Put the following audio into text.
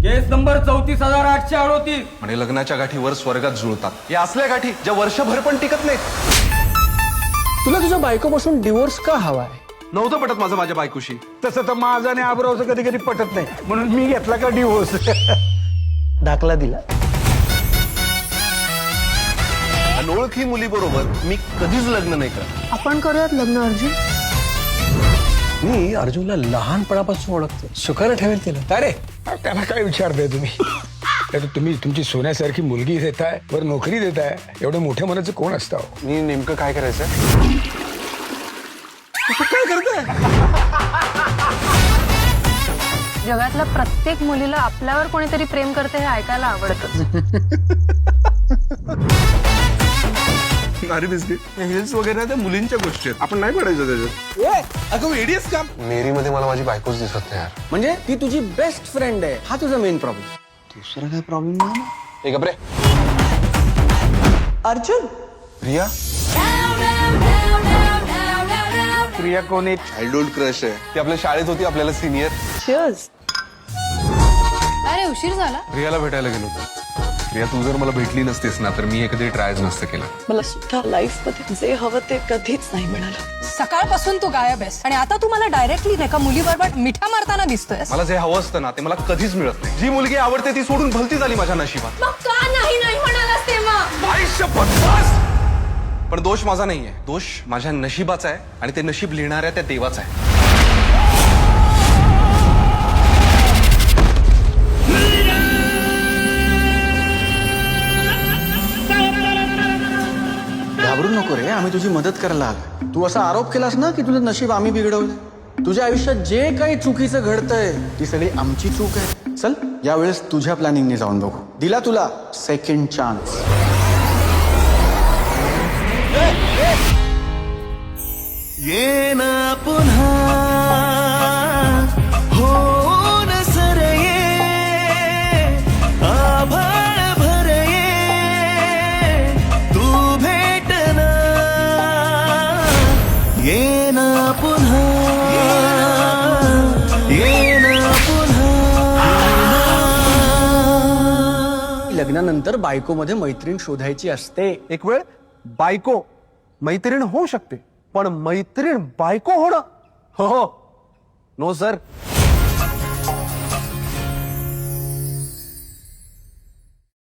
केस number 34,838. म्हणे लग्नाच्या गाठीवर स्वर्गात जुळतात या असल्या गाठी ज्या वर्षभर पण टिकत नाहीत. तुला तुझ्या बायकोपासून डिवोर्स का हवाय? नव्हतं पटत माझं माझ्या बायकोशी. तसं तर माझं आणि आबरावचं कधी कधी पटत नाही म्हणून मी घेतला का डिवोर्स. दाखला दिला. अनोळखी मुलीबरोबर मी कधीच लग्न नाही करत. आपण करूयात लग्न अर्जुन. मी अर्जुनला लहानपणापासून ओळखतो. सुखानं ठेवेल तिला. काय रे? त्याला काय विचारताय तुम्ही? तर तुम्ही तुमची सोन्यासारखी मुलगी देताय, वर नोकरी देताय, एवढं मोठ्या मनाचं कोण असतं? मी नेमकं काय करायचं? काय करताय? जगातल्या प्रत्येक मुलीला आपल्यावर कोणीतरी प्रेम करते हे ऐकायला आवडतं. अरे बिस्किट हिल्स वगैरे त्या मुलींच्या गोष्टी आहेत. आपण नाही पडायचं त्याच्यात. अगं एडीएस काम. मेरी मध्ये मला माझी बायकोच दिसत नाही यार. म्हणजे ती तुझी बेस्ट फ्रेंड आहे. हा तुझा मेन प्रॉब्लेम. दुसरा काय प्रॉब्लेम नाही ना? हे गप्रे. अर्जुन प्रिया प्रिया कोण आहे? चाइल्डहुड क्रश आहे. ती आपल्या शाळेत होती, आपल्याला सिनियर. Cheers. अरे उशीर झाला. प्रियाला भेटायला गेलो होतो. प्रिया तू जर मला भेटली नसतीस ना तर मी हे कधी ट्रायच नसतं केलं. मला सुद्धा लाईफ मध्ये जे हवं ते कधीच नाही मिळालं. सकाळपासून तू गायब आहेस आणि आता तू मला डायरेक्टली एका मुलीबरोबर मिठा मारताना दिसतोय. मला जे हवं असतं ना ते मला कधीच मिळत नाही. जी मुलगी आवडते ती सोडून भलती झाली माझ्या नशिबात. मग का नाही म्हणालास तेव्हा? आयुष्य बदमाश. पण दोष माझा नाहीये. दोष माझ्या नशिबाचा आहे आणि ते नशीब लिहिणाऱ्या त्या देवाचं आहे. घाबरू नको रे. आम्ही तुझी मदत करायला आलो. तू असा आरोप केलास ना की तुझं नशीब आम्ही बिघडवलं. तुझ्या आयुष्यात जे काही चुकीचं घडतंय ती सगळी आमची चूक आहे. चल यावेळेस तुझ्या प्लॅनिंगने जाऊन बघू. दिला तुला सेकंड चान्स. ये ना पुन्हा हो न सर ये आभाळ भर ये तू भेटना ये ना पुन्हा ये ना पुन्हा. लग्नानंतर बायकोमध्ये मैत्रीण शोधायची असते. एक वेळ बायको मैत्रीण होऊ शकते पण मैत्रीण बायको होणं हो नो सर.